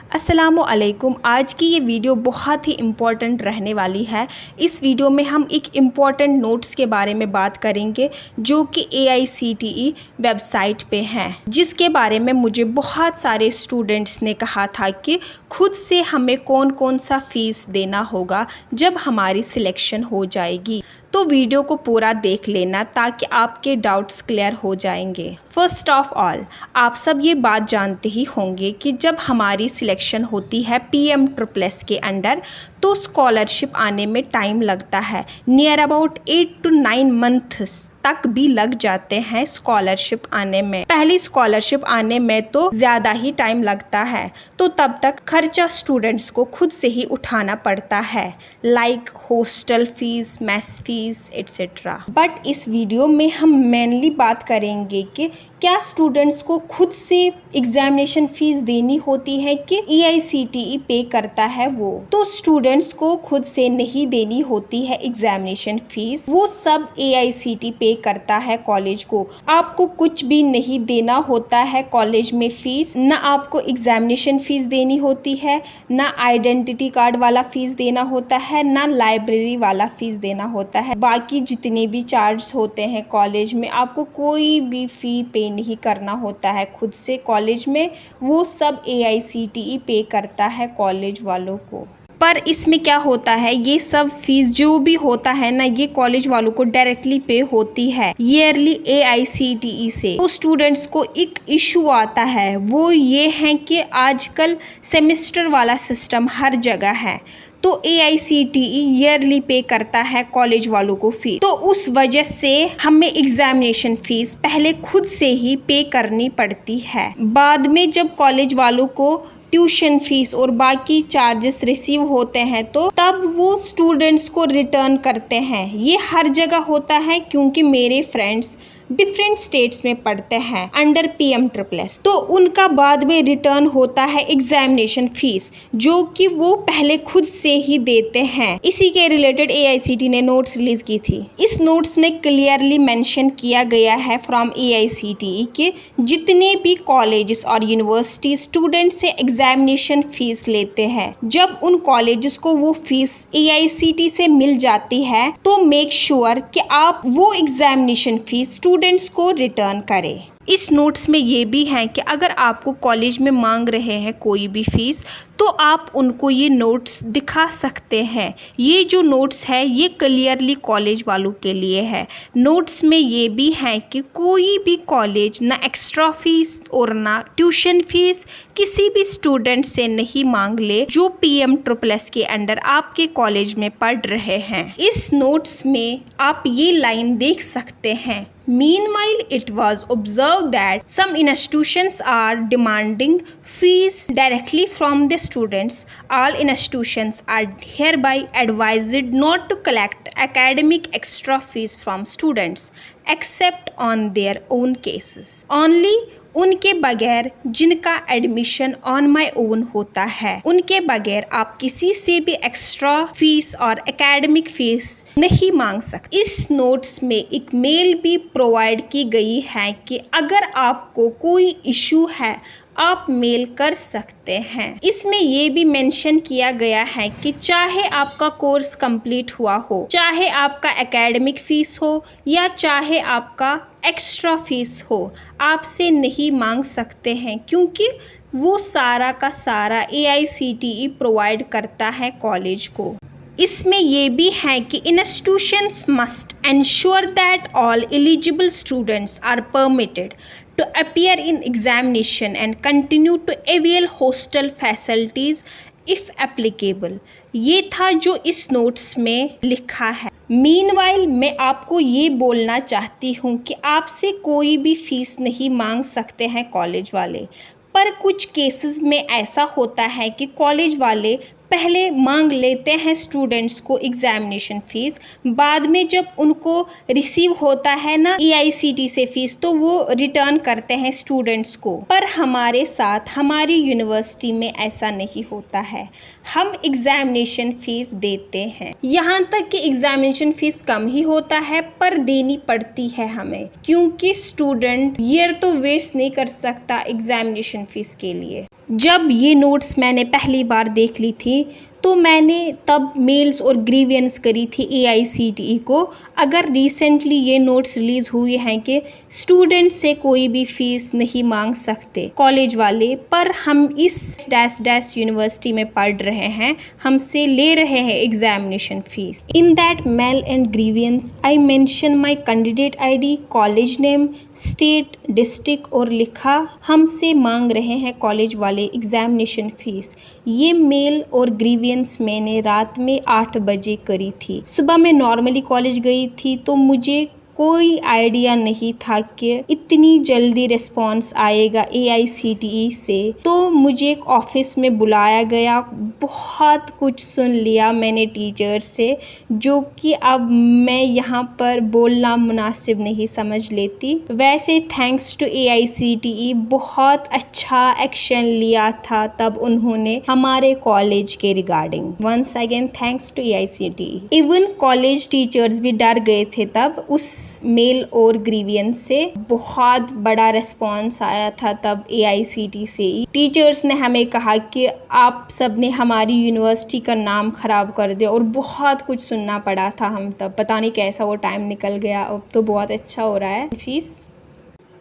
अस्सलामुअलैकुम। आज की ये वीडियो बहुत ही इम्पॉर्टेंट रहने वाली है। इस वीडियो में हम एक इम्पॉर्टेंट नोट्स के बारे में बात करेंगे जो कि AICTE वेबसाइट पे हैं, जिसके बारे में मुझे बहुत सारे स्टूडेंट्स ने कहा था कि खुद से हमें कौन कौन सा फ़ीस देना होगा जब हमारी सिलेक्शन हो जाएगी। तो वीडियो को पूरा देख लेना ताकि आपके डाउट्स क्लियर हो जाएंगे। फर्स्ट ऑफ ऑल, आप सब ये बात जानते ही होंगे कि जब हमारी सिलेक्शन होती है PMSSS के अंडर तो स्कॉलरशिप आने में टाइम लगता है। नियर अबाउट 8 to 9 मंथ्स तक भी लग जाते हैं स्कॉलरशिप आने में। पहली स्कॉलरशिप आने में तो ज़्यादा ही टाइम लगता है, तो तब तक खर्चा स्टूडेंट्स को खुद से ही उठाना पड़ता है, like hostel fees, mess fees etcetera. But इस वीडियो में हम मेनली बात करेंगे कि क्या स्टूडेंट्स को खुद से एग्जामिनेशन फीस देनी होती है कि AICTE पे करता है वो। तो स्टूडेंट्स को खुद से नहीं देनी होती है एग्जामिनेशन फीस, वो सब AICTE पे करता है कॉलेज को। आपको कुछ भी नहीं देना होता है कॉलेज में फीस, ना आपको एग्जामिनेशन फीस देनी होती है, ना आइडेंटिटी कार्ड वाला फीस देना होता है, ना लाइब्रेरी वाला फीस देना होता है। बाकी जितने भी चार्ज होते हैं कॉलेज में, आपको कोई भी फ़ी पे नहीं करना होता है खुद से कॉलेज में, वो सब AICTE पे करता है कॉलेज वालों को। पर इसमें क्या होता है, ये सब फीस जो भी होता है ना, ये कॉलेज वालों को डायरेक्टली पे होती है ईयरली AICTE से। तो स्टूडेंट्स को एक इशू आता है, वो ये है कि आजकल सेमेस्टर वाला सिस्टम हर जगह है, तो AICTE ईयरली पे करता है कॉलेज वालों को फीस। तो उस वजह से हमें एग्जामिनेशन फीस पहले खुद से ही पे करनी पड़ती है। बाद में जब कॉलेज वालों को ट्यूशन फीस और बाकी चार्जेस रिसीव होते हैं तो तब वो स्टूडेंट्स को रिटर्न करते हैं। ये हर जगह होता है क्योंकि मेरे फ्रेंड्स डिफरेंट स्टेट्स में पढ़ते हैं अंडर PMSSS, तो उनका बाद में रिटर्न होता है एग्जामिनेशन फीस जो कि वो पहले खुद से ही देते हैं। इसी के रिलेटेड AICTE ने नोट्स रिलीज की थी। इस नोट्स में क्लियरली मेंशन किया गया है फ्रॉम AICTE कि जितने भी कॉलेजेस और यूनिवर्सिटी स्टूडेंट से एग्जामिनेशन फीस लेते हैं, जब उन कॉलेजेस को वो फीस AICTE से मिल जाती है तो मेक श्योर कि आप वो एग्जामिनेशन फीस स्टूडेंट्स को रिटर्न करें। इस नोट्स में ये भी है कि अगर आपको कॉलेज में मांग रहे हैं कोई भी फीस तो आप उनको ये नोट्स दिखा सकते हैं। ये जो नोट्स है ये क्लियरली कॉलेज वालों के लिए है। नोट्स में ये भी है कि कोई भी कॉलेज ना एक्स्ट्रा फीस और ना ट्यूशन फीस किसी भी स्टूडेंट से नहीं मांग ले जो PMSSS के अंडर आपके कॉलेज में पढ़ रहे हैं। इस नोट्स में आप ये लाइन देख सकते हैं, Meanwhile, it was observed that some institutions are demanding fees directly from the students. All institutions are hereby advised not to collect academic extra fees from students except on their own cases. Only उनके बगैर जिनका admission on my own होता है, उनके बगैर आप किसी से भी एक्स्ट्रा फीस और एकेडमिक फीस नहीं मांग सकते। इस नोट्स में एक मेल भी प्रोवाइड की गई है कि अगर आपको कोई इशू है आप मेल कर सकते हैं। इसमें ये भी मेंशन किया गया है कि चाहे आपका कोर्स कंप्लीट हुआ हो, चाहे आपका एकेडमिक फ़ीस हो या चाहे आपका एक्स्ट्रा फीस हो, आपसे नहीं मांग सकते हैं क्योंकि वो सारा का सारा AICTE प्रोवाइड करता है कॉलेज को। इसमें ये भी है कि institutions must ensure that all eligible students are permitted to appear in examination and continue to avail hostel facilities if applicable। ये था जो इस नोट्स में लिखा है। मीनवाइल मैं आपको ये बोलना चाहती हूँ कि आपसे कोई भी फीस नहीं मांग सकते हैं कॉलेज वाले, पर कुछ केसेस में ऐसा होता है कि कॉलेज वाले पहले मांग लेते हैं स्टूडेंट्स को एग्जामिनेशन फ़ीस, बाद में जब उनको रिसीव होता है ना AICTE से फ़ीस तो वो रिटर्न करते हैं स्टूडेंट्स को। पर हमारे साथ हमारी यूनिवर्सिटी में ऐसा नहीं होता है, हम एग्जामिनेशन फ़ीस देते हैं। यहाँ तक कि एग्जामिनेशन फ़ीस कम ही होता है पर देनी पड़ती है हमें, क्योंकि स्टूडेंट ईयर तो वेस्ट नहीं कर सकता एग्जामिनेशन फ़ीस के लिए। जब ये नोट्स मैंने पहली बार देख ली थी तो मैंने तब मेल्स और ग्रीवियंस करी थी AICTE को। अगर रिसेंटली ये नोट्स रिलीज़ हुए हैं कि स्टूडेंट से कोई भी फ़ीस नहीं मांग सकते कॉलेज वाले, पर हम इस डैश डैश यूनिवर्सिटी में पढ़ रहे हैं, हमसे ले रहे हैं examination fees. In that male and grievance I mention my candidate ID, college name, state, district और लिखा हमसे मांग रहे हैं कॉलेज वाले एग्जामिनेशन फ़ीस। ये मेल और ग्रीवियंस मैंने रात में 8 बजे करी थी। सुबह मैं नॉर्मली कॉलेज गई थी तो मुझे कोई आइडिया नहीं था कि इतनी जल्दी रिस्पॉन्स आएगा AICTE से। तो मुझे एक ऑफिस में बुलाया गया, बहुत कुछ सुन लिया मैंने टीचर से, जो कि अब मैं यहाँ पर बोलना मुनासिब नहीं समझ लेती। वैसे थैंक्स टू AICTE बहुत अच्छा एक्शन लिया था तब उन्होंने हमारे कॉलेज के regarding. Once again thanks to AICTE। Even college teachers भी डर गए थे तब उस मेल और ग्रीवियंस से। बहुत बड़ा रिस्पॉन्स आया था तब AICTE से। टीचर्स ने हमें कहा कि आप सब ने हमारी यूनिवर्सिटी का नाम ख़राब कर दिया, और बहुत कुछ सुनना पड़ा था हम तब। पता नहीं कैसा वो टाइम निकल गया, अब तो बहुत अच्छा हो रहा है फीस।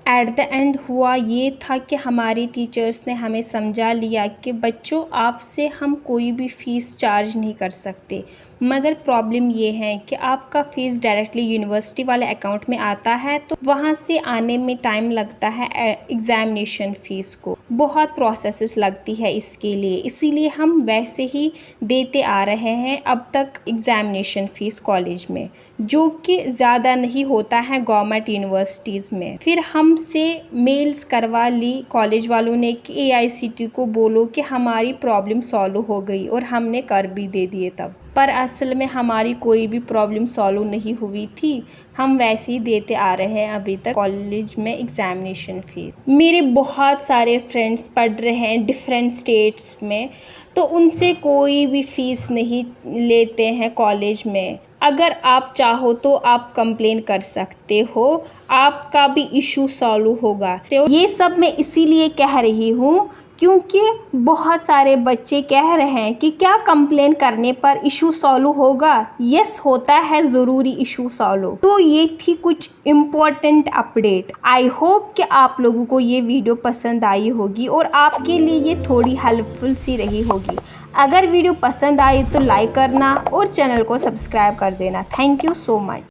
एट द एंड हुआ ये था कि हमारे टीचर्स ने हमें समझा लिया कि बच्चों आपसे हम कोई भी फ़ीस चार्ज नहीं कर सकते, मगर प्रॉब्लम ये है कि आपका फ़ीस डायरेक्टली यूनिवर्सिटी वाले अकाउंट में आता है, तो वहाँ से आने में टाइम लगता है। एग्ज़ामिनेशन फ़ीस को बहुत प्रोसेसेस लगती है इसके लिए, इसीलिए हम वैसे ही देते आ रहे हैं अब तक एग्ज़ामिनेशन फ़ीस कॉलेज में, जो कि ज़्यादा नहीं होता है गवर्नमेंट यूनिवर्सिटीज़ में। फिर हमसे मेल्स करवा ली कॉलेज वालों ने कि AICTE को बोलो कि हमारी प्रॉब्लम सॉल्व हो गई, और हमने कर भी दे दिए तब। पर असल में हमारी कोई भी प्रॉब्लम सॉल्व नहीं हुई थी, हम वैसे ही देते आ रहे हैं अभी तक कॉलेज में एग्ज़ामिनेशन फ़ीस। मेरे बहुत सारे फ्रेंड्स पढ़ रहे हैं डिफरेंट स्टेट्स में, तो उनसे कोई भी फ़ीस नहीं लेते हैं कॉलेज में। अगर आप चाहो तो आप कंप्लेन कर सकते हो, आपका भी इशू सॉल्व होगा। तो ये सब मैं इसीलिए कह रही हूँ क्योंकि बहुत सारे बच्चे कह रहे हैं कि क्या कंप्लेन करने पर इशू सॉल्व होगा। यस, होता है ज़रूरी इशू सॉल्व। तो ये थी कुछ इम्पोर्टेंट अपडेट। आई होप कि आप लोगों को ये वीडियो पसंद आई होगी और आपके लिए ये थोड़ी हेल्पफुल सी रही होगी। अगर वीडियो पसंद आई तो लाइक करना और चैनल को सब्सक्राइब कर देना। Thank you so much.